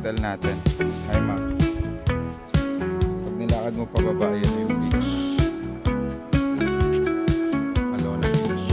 hotel natin. Hi Max. Pag nilakad mo pababa, yan na yung beach. Alona Beach.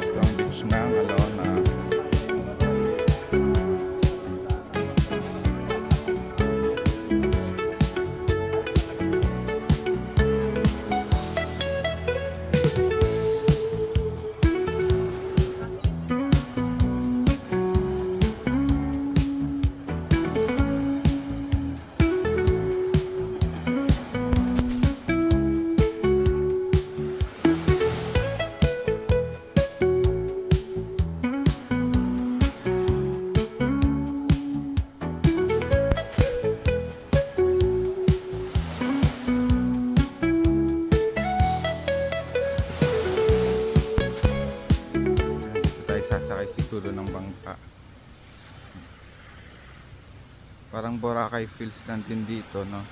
Ito ang beach ng Alona. Sasakay siguro ng bangka. Parang Boracay feels lang din dito, no?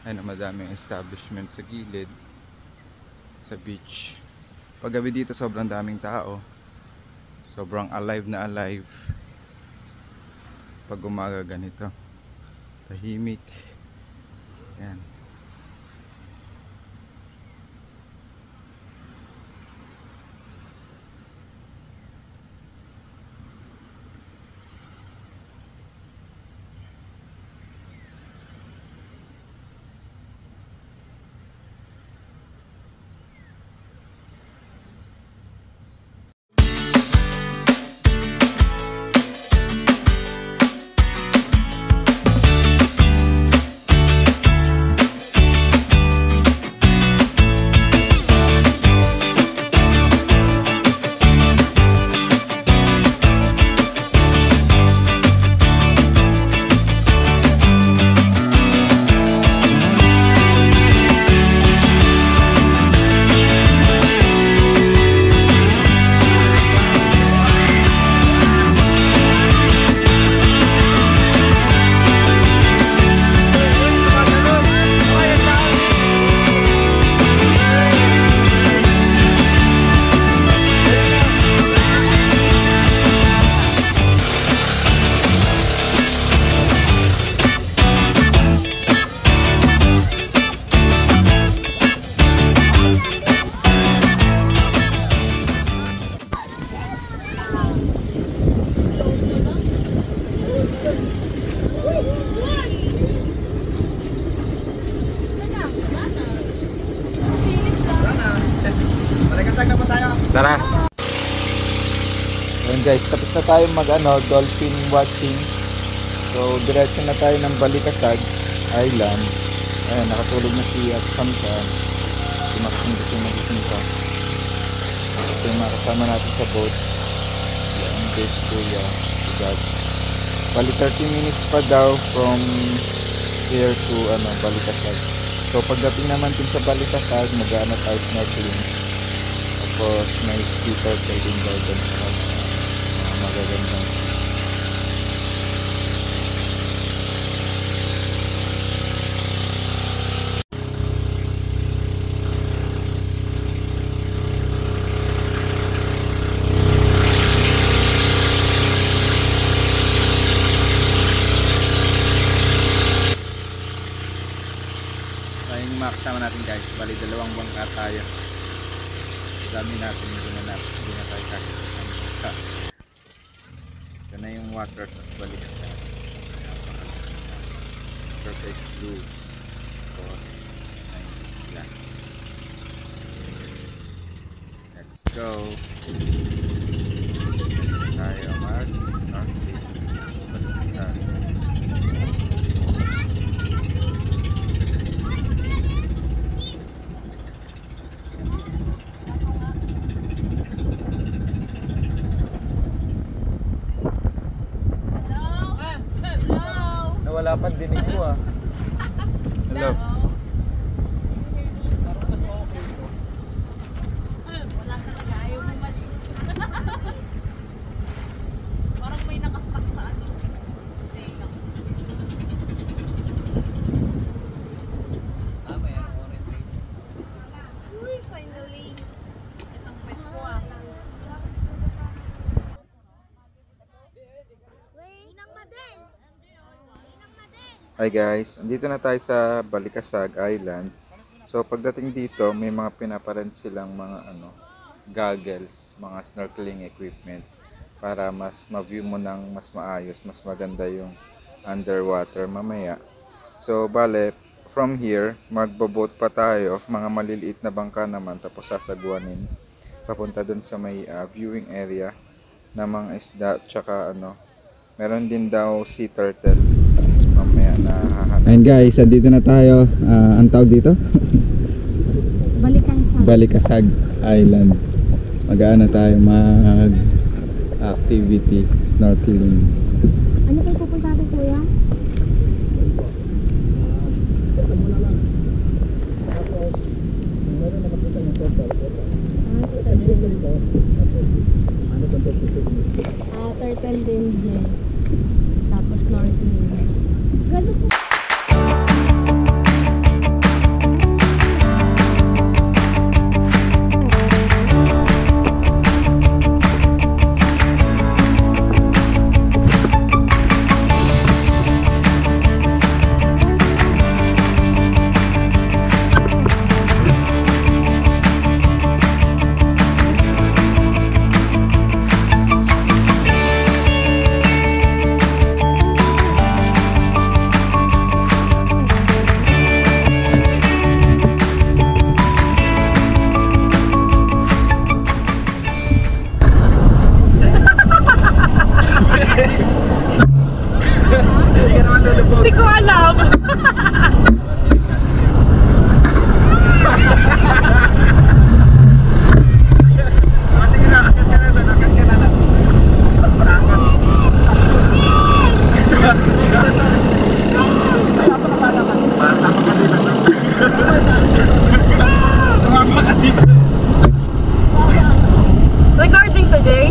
Ay na, madaming establishment sa gilid sa beach. Paggabi dito sobrang daming tao, sobrang alive na alive. Pag umaga ganito tahimik. Yan. Tara. Ayan guys, tapos na tayo dolphin watching. So diretso na tayo ng Balikasag Island. Ayan, nakatulog na si Samson. Si Maxine kasi nagising pa. Ito yung makasama natin sa boat. Ayan, guys, kuya. Bali 30 minutes pa daw from here to Balikasag. So pagdating naman din sa Balikasag, mag-ano tayo snorkeling. Tapos may sea turtle din daw dun sa magagandang ayun yung makasama natin guys. Bali dalawang bangka tayo. Dami natin, hindi na tayo kakita. Ito na yung waters at Balikasag. Perfect blue. Tapos nice. Let's go. Tayo mag-snorkeling sa Balikasag. Wala pa dinig mo ah. Hello. Wala talaga, ayaw mo mali. Parang may nakastuck sa ano. May orientation. Uy, finally. Itong pet ko ah. Hi guys, andito na tayo sa Balikasag Island. So pagdating dito, may mga pinaparent silang mga goggles, mga snorkeling equipment para mas ma-view mo ng mas maayos, mas maganda yung underwater mamaya. So bale, from here, magbo-boat pa tayo, mga maliliit na bangka naman, tapos sasagwanin papunta dun sa may viewing area na mga isda, tsaka meron din daw sea turtle mamaya na hahanap. And guys, andito na tayo. Ang tawag dito? Balikasag Island. Mag-aano tayo, mag-activity, snorkeling. Ano kayo pupunta natin, kuya? Turtle din din. Tapos snorkeling. Gano'n po. Hindi ko alam. Sige na, akat ka na doon, akat ka na lang. Recording today?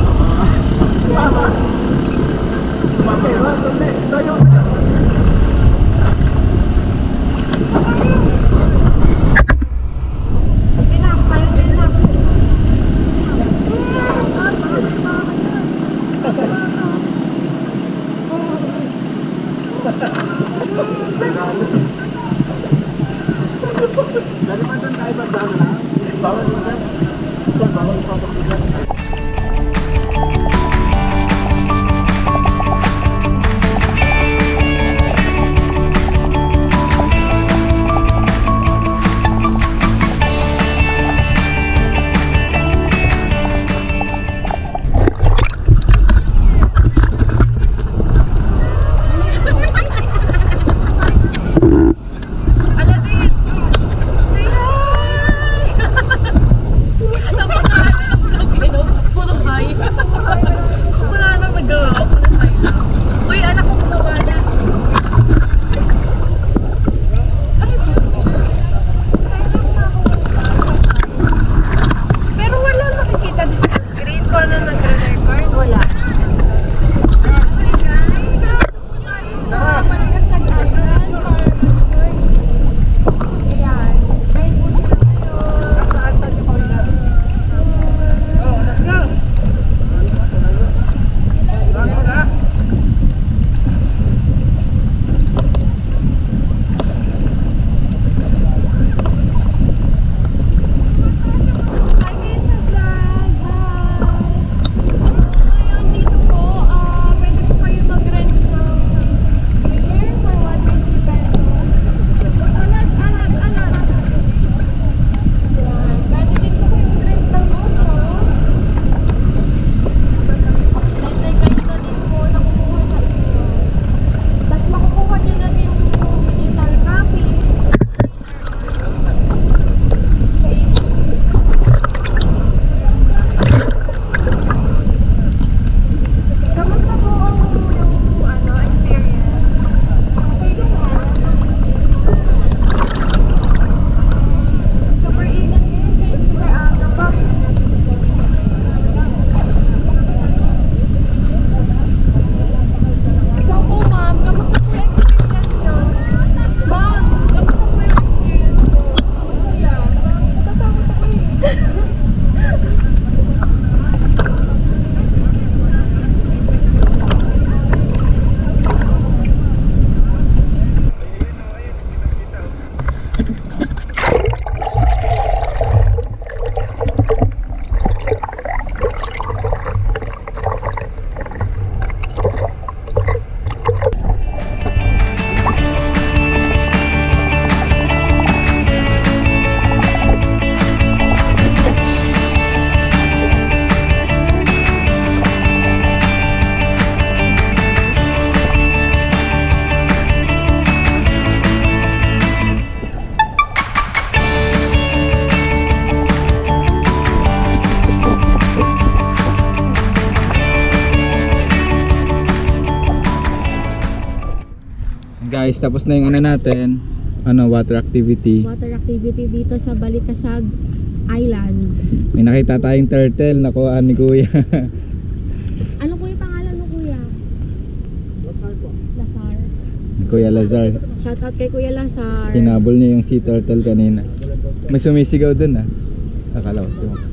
guys, tapos na yung ano natin, water activity. Water activity dito sa Balikasag Island. May nakita tayong turtle nakuha ni Kuya. Ano kuya pangalan mo kuya? Lazar. Ni Kuya Lazar. Shoutout kay Kuya Lazar. Hinabol niya yung sea turtle kanina. May sumisigaw dun Akala ko sumisigaw.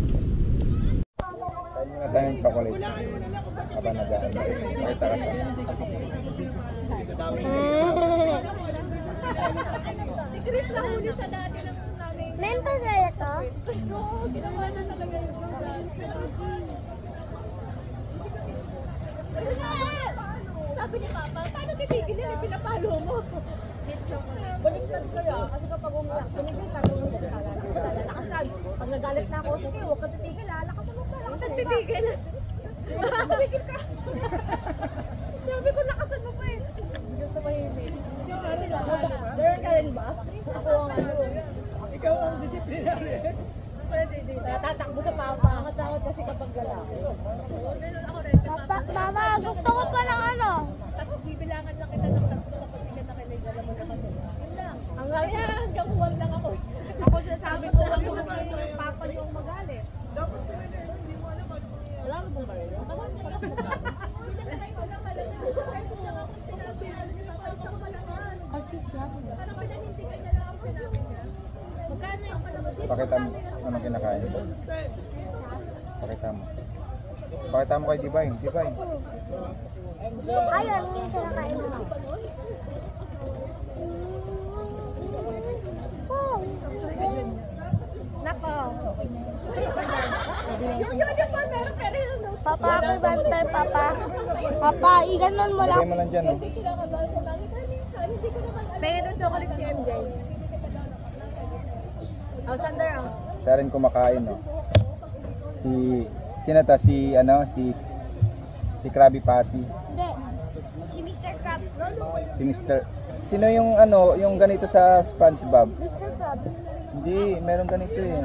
Kain muna tayong chocolate. Habang nag-aan. Pakita ka sa Si Chris nahuli siya dati ng nanay. Member kaya to? Oo, ginawa na talaga yun. Sabi ni Papa, paano titigil yan? Pinapalo mo. Baliktad ko yan. Kasi kapag umiyak, tumigil ka, tumigil ka. Lalakasan. Pag nagalit na ako, sige, huwag ka titigil. Lalakasan mo pa. Tapos titigil. Tumigil ka. Sabi ko, lakasan mo pa eh. Gusto pa yun eh. Meron ka rin ba? Ako ang ano. Ikaw ang disciplinary. Pwede din. Tatakbo sa Papa. Katakot kasi kapag gala. Mama, gusto ko pa ng ano. Tapos bibilangan lang kita ng tatlo kapag hindi ka nakiligala mo na kasi. Yun lang. Hanggang 1 lang ako. Ako sinasabi ko, huwag mo kay Papa yung magalit. Dapat ko rin hindi mo alam ano mangyayari. Wala mo bang baril? Tawag mo lang mo. Hindi na tayo na malakas. Kasi lang ako sinabi ni Papa isang malakas. Parang pinanintigan niya lang ako sinabi niya. Magkano yung palabas? Pakita mo anong kinakain. Pakita mo. Pakita mo kay Divine. Divine. Ayun, yung kinakain mo. Nako. Yung pa meron pero yun. Papa, happy birthday, Papa. Papa, iganon mo lang. Lagay mo lang dyan Pwede doon chocolate si MJ. Oh, Sander oh. Siya rin kumakain Sino ta? Si Krabby Patty. Hindi. Si Mr. Crab. Si Mr. Sino yung yung ganito sa SpongeBob? Mr. Krabs. Hindi, meron ganito eh.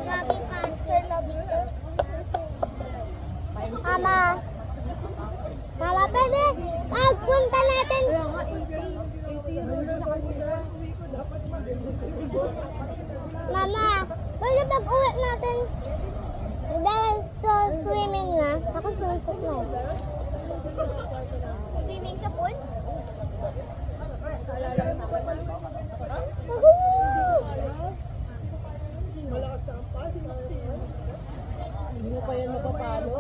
Krabby Monster Lobster. Mama. Mama, pwede. Pagpunta natin. Mama, pwede pag-uwi natin. Dahil sa swimming na, ako susok na. Swimming sa pool? Hindi mo pa yan mapapalo.